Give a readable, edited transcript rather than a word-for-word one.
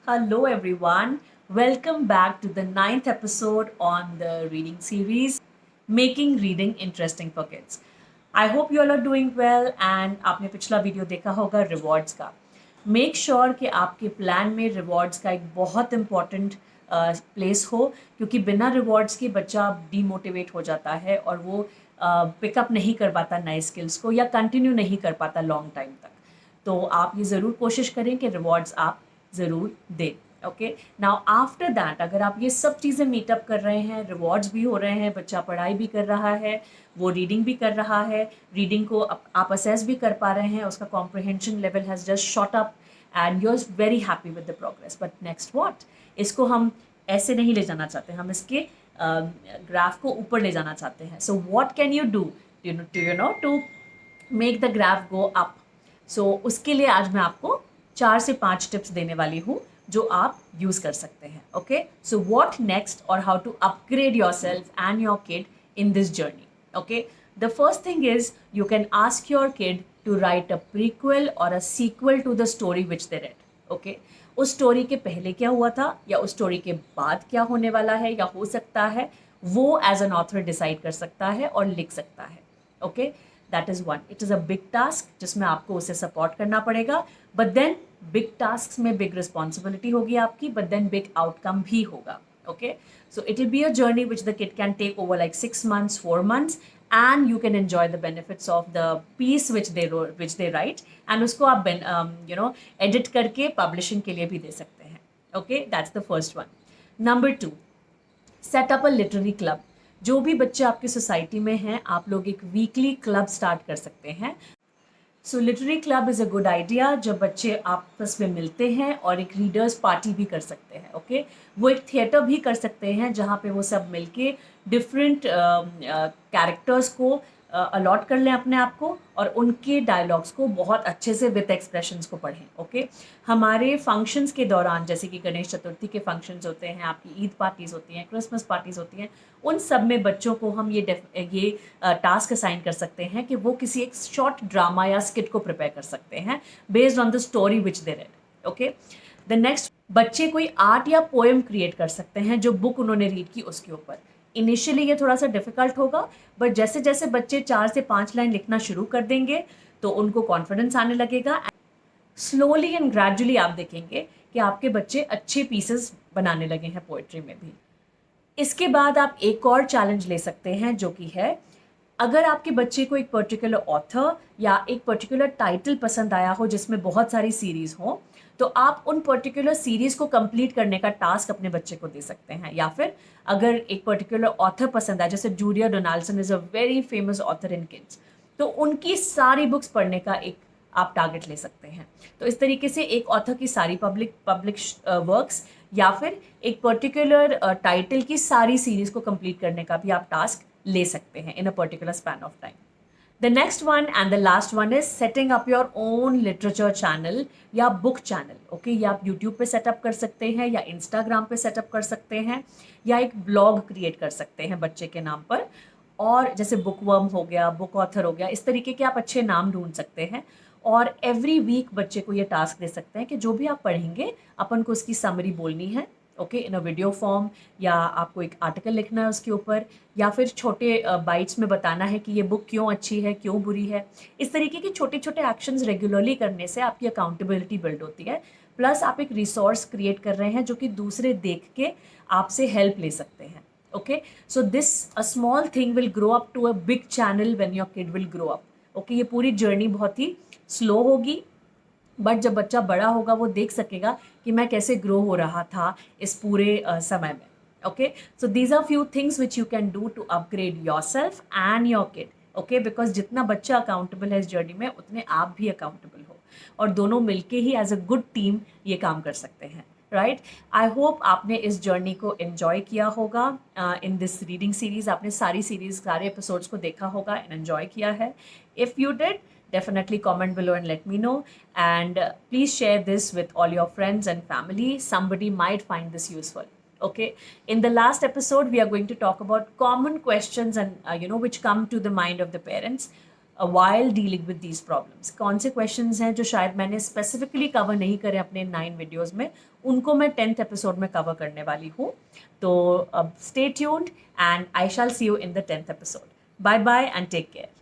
Hello, everyone. Welcome back to the ninth episode on the reading series, Making Reading Interesting for Kids. I hope you all are doing well and आपने पिछला video देखा होगा rewards का. Make sure कि आपके plan में rewards का एक बहुत इंपॉर्टेंट प्लेस हो, क्योंकि बिना रिवॉर्ड्स के बच्चा डीमोटिवेट हो जाता है और वो पिकअप नहीं कर पाता नए स्किल्स को या कंटिन्यू नहीं कर पाता लॉन्ग टाइम तक. तो आप ये ज़रूर कोशिश करें कि रिवॉर्ड्स आप ज़रूर दें. ओके, नाउ आफ्टर दैट अगर आप ये सब चीज़ें मीटअप कर रहे हैं, रिवॉर्ड्स भी हो रहे हैं, बच्चा पढ़ाई भी कर रहा है, वो रीडिंग भी कर रहा है, रीडिंग को आप असेस भी कर पा रहे हैं, उसका comprehension level has just shot up and you are very happy with the progress. But next what, इसको हम ऐसे नहीं ले जाना चाहते, हम इसके ग्राफ को ऊपर ले जाना चाहते हैं. So what can you do to make the graph go up. So उसके लिए आज मैं आपको 4 से 5 टिप्स देने वाली हूँ जो आप यूज़ कर सकते हैं. ओके, सो व्हाट नेक्स्ट और how to upgrade yourself and your kid in this journey. Okay, the first thing is you can ask your kid to write a prequel or a sequel to the story which they read. Okay, उस story के पहले क्या हुआ था या उस story के बाद क्या होने वाला है या हो सकता है, वो एज एन ऑथर डिसाइड कर सकता है और लिख सकता है. Okay, that is one. It is a big task जिसमें आपको उसे सपोर्ट करना पड़ेगा, बट देन बिग टास्क में बिग रिस्पॉन्सिबिलिटी होगी आपकी, बट देन बिग आउटकम भी होगा. Okay, so it will be a journey which the kid can take over like 6 months 4 months and you can enjoy the benefits of the piece which they write, and उसको आप edit करके publishing के लिए भी दे सकते हैं. Okay, that's the first one. Number 2, set up a literary club. जो भी बच्चे आपकी सोसाइटी में हैं, आप लोग एक वीकली क्लब स्टार्ट कर सकते हैं. So literary club is a good idea जब बच्चे आपस में मिलते हैं, और एक रीडर्स पार्टी भी कर सकते हैं. ओके, वो एक थिएटर भी कर सकते हैं जहाँ पे वो सब मिलके डिफरेंट कैरेक्टर्स को अलॉट कर लें अपने आप को, और उनके डायलॉग्स को बहुत अच्छे से विद एक्सप्रेशंस को पढ़ें. ओके, हमारे फंक्शंस के दौरान, जैसे कि गणेश चतुर्थी के फंक्शंस होते हैं, आपकी ईद पार्टीज़ होती हैं, क्रिसमस पार्टीज़ होती हैं, उन सब में बच्चों को हम ये टास्क असाइन कर सकते हैं कि वो किसी एक शॉर्ट ड्रामा या स्किट को प्रिपेयर कर सकते हैं based on the story which they read. Okay, the next, बच्चे कोई आर्ट या पोएम क्रिएट कर सकते हैं जो बुक उन्होंने रीड की उसके ऊपर. इनिशियली ये थोड़ा सा डिफिकल्ट होगा, बट जैसे जैसे बच्चे 4 से 5 लाइन लिखना शुरू कर देंगे तो उनको कॉन्फिडेंस आने लगेगा. स्लोली एंड ग्रेजुअली आप देखेंगे कि आपके बच्चे अच्छे पीसेस बनाने लगे हैं पोएट्री में भी. इसके बाद आप एक और चैलेंज ले सकते हैं, जो कि है, अगर आपके बच्चे को एक पर्टिकुलर ऑथर या एक पर्टिकुलर टाइटल पसंद आया हो जिसमें बहुत सारी सीरीज़ हो, तो आप उन पर्टिकुलर सीरीज़ को कंप्लीट करने का टास्क अपने बच्चे को दे सकते हैं. या फिर अगर एक पर्टिकुलर ऑथर पसंद आए, जैसे Julia Donaldson is a very famous author in kids, तो उनकी सारी बुक्स पढ़ने का एक आप टारगेट ले सकते हैं. तो इस तरीके से एक ऑथर की सारी पब्लिक वर्क्स या फिर एक पर्टिकुलर टाइटल की सारी सीरीज़ को कंप्लीट करने का भी आप टास्क ले सकते हैं in a particular span of time. The next one and the last one is setting up your own literature channel या बुक चैनल. ओके, या आप यूट्यूब पे सेटअप कर सकते हैं, या इंस्टाग्राम पे सेटअप कर सकते हैं, या एक ब्लॉग क्रिएट कर सकते हैं बच्चे के नाम पर. और जैसे बुकवर्म हो गया, बुक ऑथर हो गया, इस तरीके के आप अच्छे नाम ढूंढ सकते हैं. और एवरी वीक बच्चे को ये टास्क दे सकते हैं कि जो भी आप पढ़ेंगे अपन को उसकी समरी बोलनी है. Okay, in a video form, या आपको एक आर्टिकल लिखना है उसके ऊपर, या फिर छोटे बाइट्स में बताना है कि ये बुक क्यों अच्छी है, क्यों बुरी है. इस तरीके के छोटे छोटे एक्शंस रेगुलरली करने से आपकी अकाउंटेबिलिटी बिल्ड होती है. प्लस आप एक रिसोर्स क्रिएट कर रहे हैं जो कि दूसरे देख के आपसे हेल्प ले सकते हैं. Okay, so this a small thing will grow up to a big channel when your kid will grow up. Okay, ये पूरी जर्नी बहुत ही स्लो होगी, बट जब बच्चा बड़ा होगा वो देख सकेगा कि मैं कैसे ग्रो हो रहा था इस पूरे समय में. Okay, so these are few things which you can do to upgrade yourself and your kid. Okay, because जितना बच्चा अकाउंटेबल है इस जर्नी में, उतने आप भी अकाउंटेबल हो, और दोनों मिलके ही एज अ गुड टीम ये काम कर सकते हैं. राइट, आई होप आपने इस जर्नी को एन्जॉय किया होगा. इन दिस रीडिंग सीरीज आपने सारी सीरीज, सारे एपिसोड्स को देखा होगा एंड एन्जॉय किया है. If you did, definitely comment below and let me know, and please share this with all your friends and family. Somebody might find this useful. Okay, in the last episode we are going to talk about common questions and which come to the mind of the parents. while dealing with these problems. कौन से questions हैं जो शायद मैंने specifically cover नहीं करे अपने 9 videos में, उनको मैं 10th episode में cover करने वाली हूँ. तो stay tuned and I shall see you in the 10th episode. Bye bye and take care.